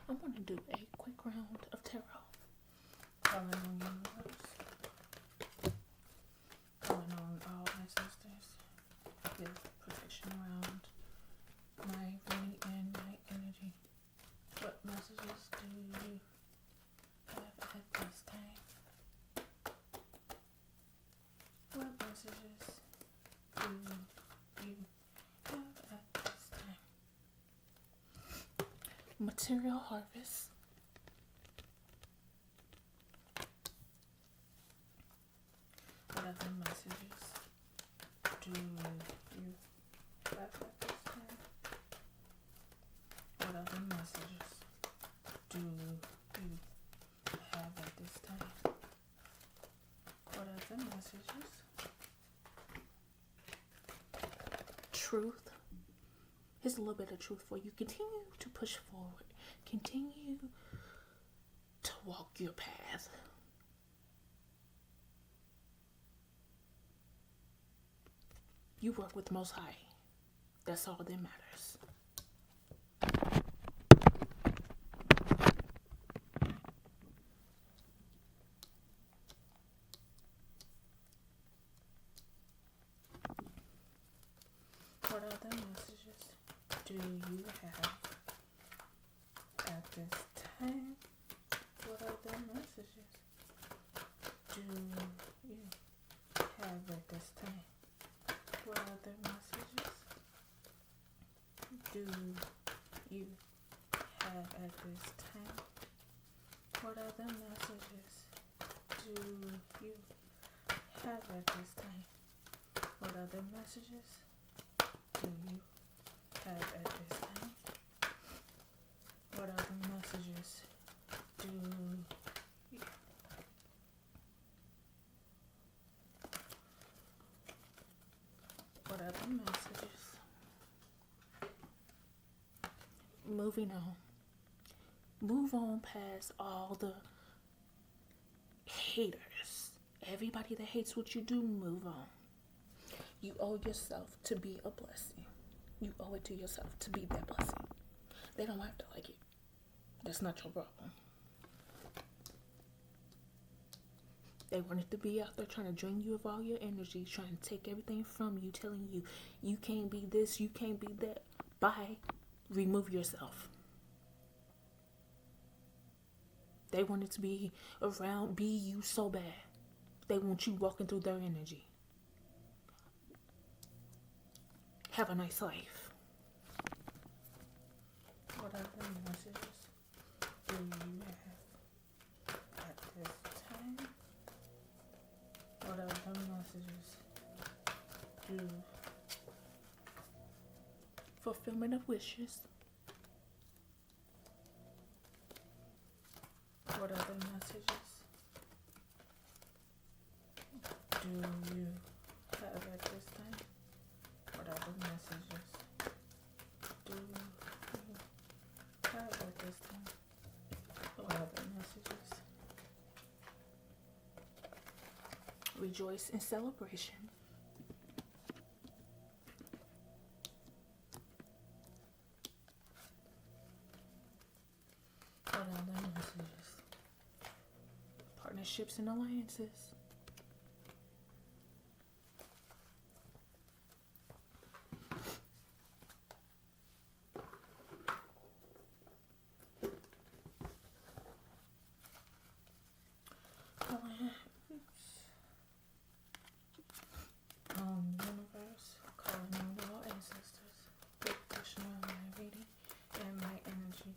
I'm going to do a quick round of tarot. Calling on universe. Calling on all ancestors. Give protection around my reading and my energy. What messages do you have at this time? What messages do you have at this time? Material harvest. What other messages do you have at this time? What other messages do you have at this time? What other messages? Truth. Here's a little bit of truth for you. Continue to push forward. Continue to walk your path. You work with the Most High. That's all that matters. What other messages do you have at this time? What other messages do you have at this time? What other messages do you have at this time? What other messages do you have at this time? What other messages do you have at this time? What other messages do you What other messages? Moving on. Move on past all the haters. Everybody that hates what you do, move on. You owe yourself to be a blessing. You owe it to yourself to be that blessing. They don't have to like it. That's not your problem. They wanted to be out there trying to drain you of all your energy, trying to take everything from you, telling you, you can't be this, you can't be that. Bye. Remove yourself. They wanted to be around, be you so bad. They want you walking through their energy. Have a nice life. What other messages do you have at this time? What other messages do fulfillment of wishes? What other messages do you have at this time? What other messages do you have at this time? What other messages? Rejoice in celebration. What other messages? Partnerships and alliances. Universe, calling on all ancestors, good question on my reading and my energy.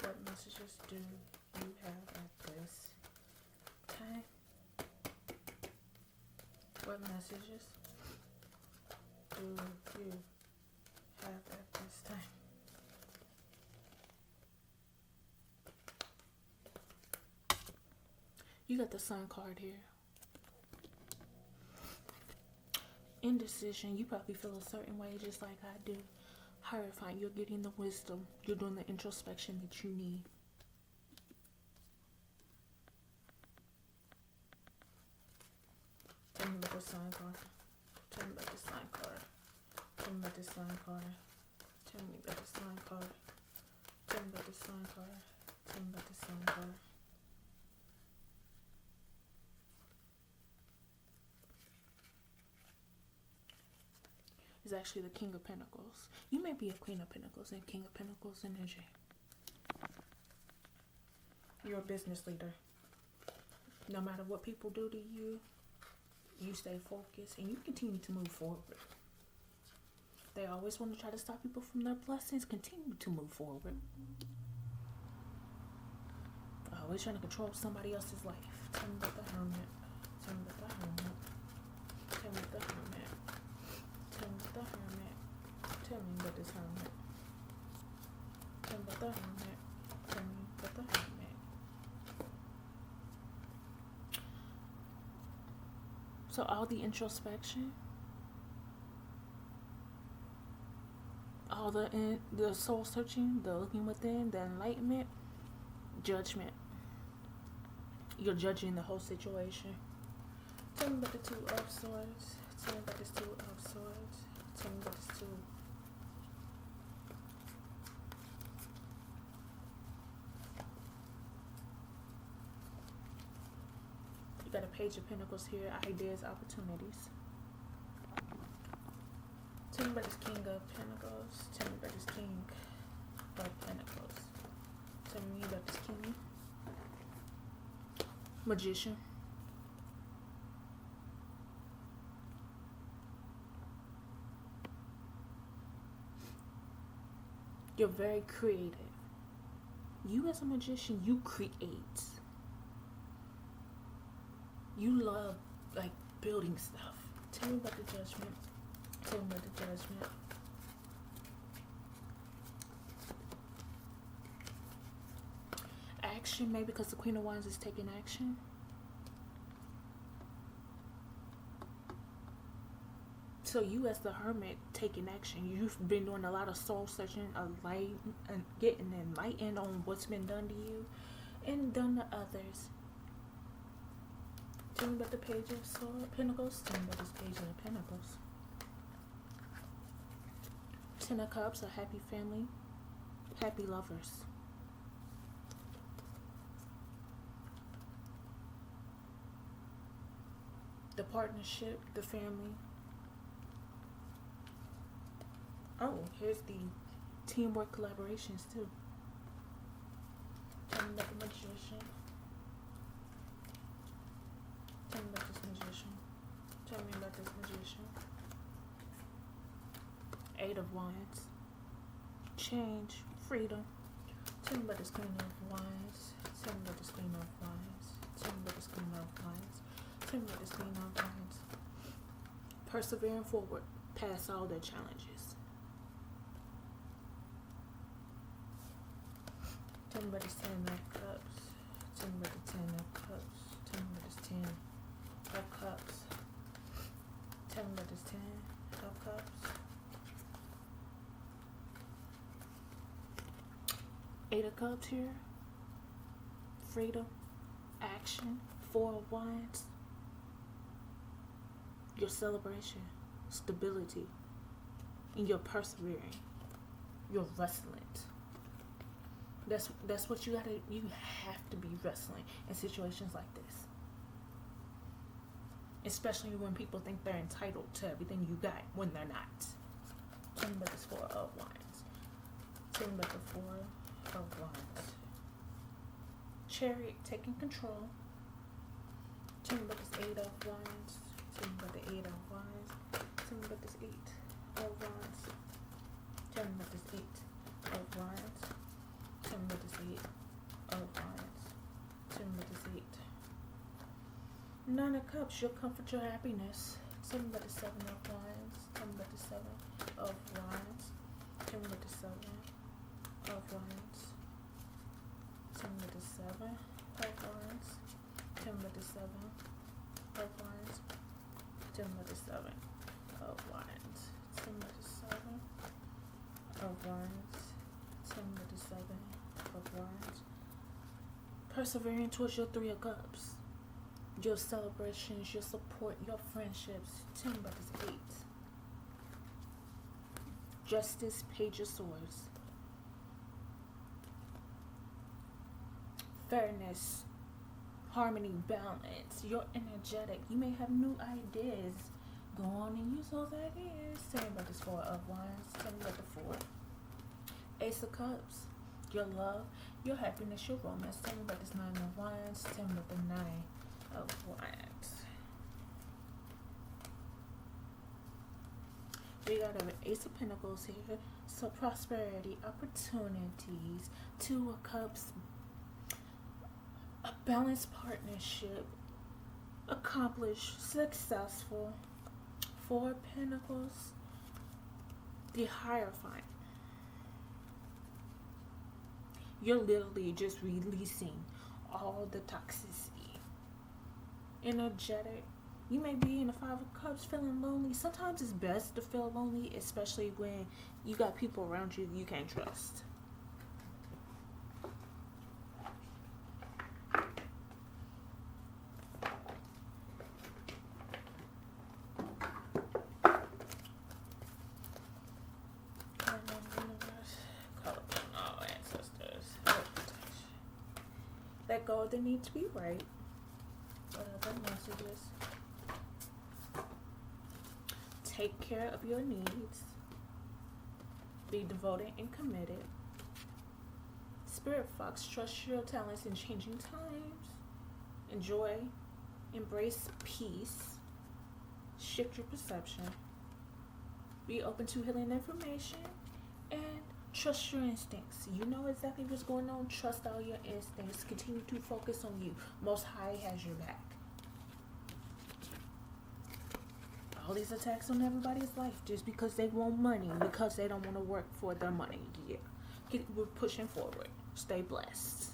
What messages do you have at this time? What messages do you have at this time? You got the Sun card here. Indecision, you probably feel a certain way just like I do. Horrifying, you're getting the wisdom. You're doing the introspection that you need. Tell me about the sign card. Tell me about the sign card. Tell me about the sign card. Tell me about the sign card. Tell me about the sign card. Tell me about December. Is actually the King of Pentacles. You may be a Queen of Pentacles and King of Pentacles energy. You're a business leader. No matter what people do to you, you stay focused and you continue to move forward. They always want to try to stop people from their blessings. Continue to move forward. Always trying to control somebody else's life. Tell me about the Hermit. Tell me about the Hermit. Tell me about the Hermit. Tell me about the Hermit. Tell me about this Hermit. Tell me about the Hermit. Tell me about the Hermit. So all the introspection, all the soul searching, the looking within, the enlightenment, judgment. You're judging the whole situation. Tell me about the Two of Swords. Tell me about this Two of Swords. Tell me about this Two. You got a Page of Pentacles here. Ideas, opportunities. Tell me about this King of Pentacles. Tell me about this King of Pentacles. Tell me about this King. Magician. You're very creative. You as a magician, you create. You love like building stuff. Tell me about the Judgment. Tell me about the Judgment. Action, maybe because the Queen of Wands is taking action. So you as the Hermit taking action. You've been doing a lot of soul searching, and getting enlightened on what's been done to you and done to others. Tell me about the Page of Pentacles. Tell me about this Page of Pentacles. Ten of Cups, a happy family, happy lovers. The partnership, the family. Oh, here's the teamwork collaborations too. Tell me about the Magician. Tell me about this Magician. Tell me about this Magician. Eight of Wands. Change. Freedom. Tell me about this Queen of Wands. Tell me about this Queen of Wands. Tell me about this Queen of Wands. Tell me about this Queen of Wands. Persevering forward past all their challenges. Tell me about this Ten of Cups. Tell me about the Ten of Cups. Tell me about this Ten of Cups. Tell me about this Ten of Cups. Eight of Cups here. Freedom. Action. Four of Wands. Your celebration. Stability. And you're persevering. You're wrestling. That's what you gotta. You have to be wrestling in situations like this, especially when people think they're entitled to everything you got when they're not. Tell me about this Four of Wands. Tell me about the Four of Wands. Chariot, taking control. Tell me about this Eight of Wands. Tell me about the Eight of Wands. Tell me about this Eight of Wands. Tell me about this Eight of Wands. Tell me about this Eight of Wands. Tell me about this Eight. Nine of Cups, you'll comfort your happiness. Tell me about the Seven of Wands. Tell me about the Seven of Wands. Tell me about the Seven of Wands. Tell me about the Seven of Wands. Tell me about the Seven of Wands. Tell me about the Seven of Wands. Tell me about the Seven of Wands. Tell me about the Seven of Wands. Persevering towards your Three of Cups. Your celebrations, your support, your friendships. Tell me about this Eight. Justice, Page of Swords. fairness, harmony, balance. You're energetic. You may have new ideas. Go on and use those ideas. Tell me about this Four of Wands. Tell me about the Four. Ace of Cups. Your love, your happiness, your romance. Tell me about this Nine of Wands. Tell me about the Nine of Wands. We got an Ace of Pentacles here. So prosperity, opportunities, Two of Cups, a balanced partnership, accomplished, successful. Four of Pentacles, the Hierophant. You're literally just releasing all the toxicity. Energetic. You may be in the Five of Cups feeling lonely. Sometimes it's best to feel lonely, especially when you got people around you you can't trust. Let go of the need to be right. What other messages? Take care of your needs. Be devoted and committed. Spirit Fox, trust your talents in changing times. Enjoy. Embrace peace. Shift your perception. Be open to healing information. And trust your instincts. You know exactly what's going on. Trust all your instincts. Continue to focus on you. Most High has your back. All these attacks on everybody's life just because they want money, because they don't want to work for their money. Yeah. We're pushing forward. Stay blessed.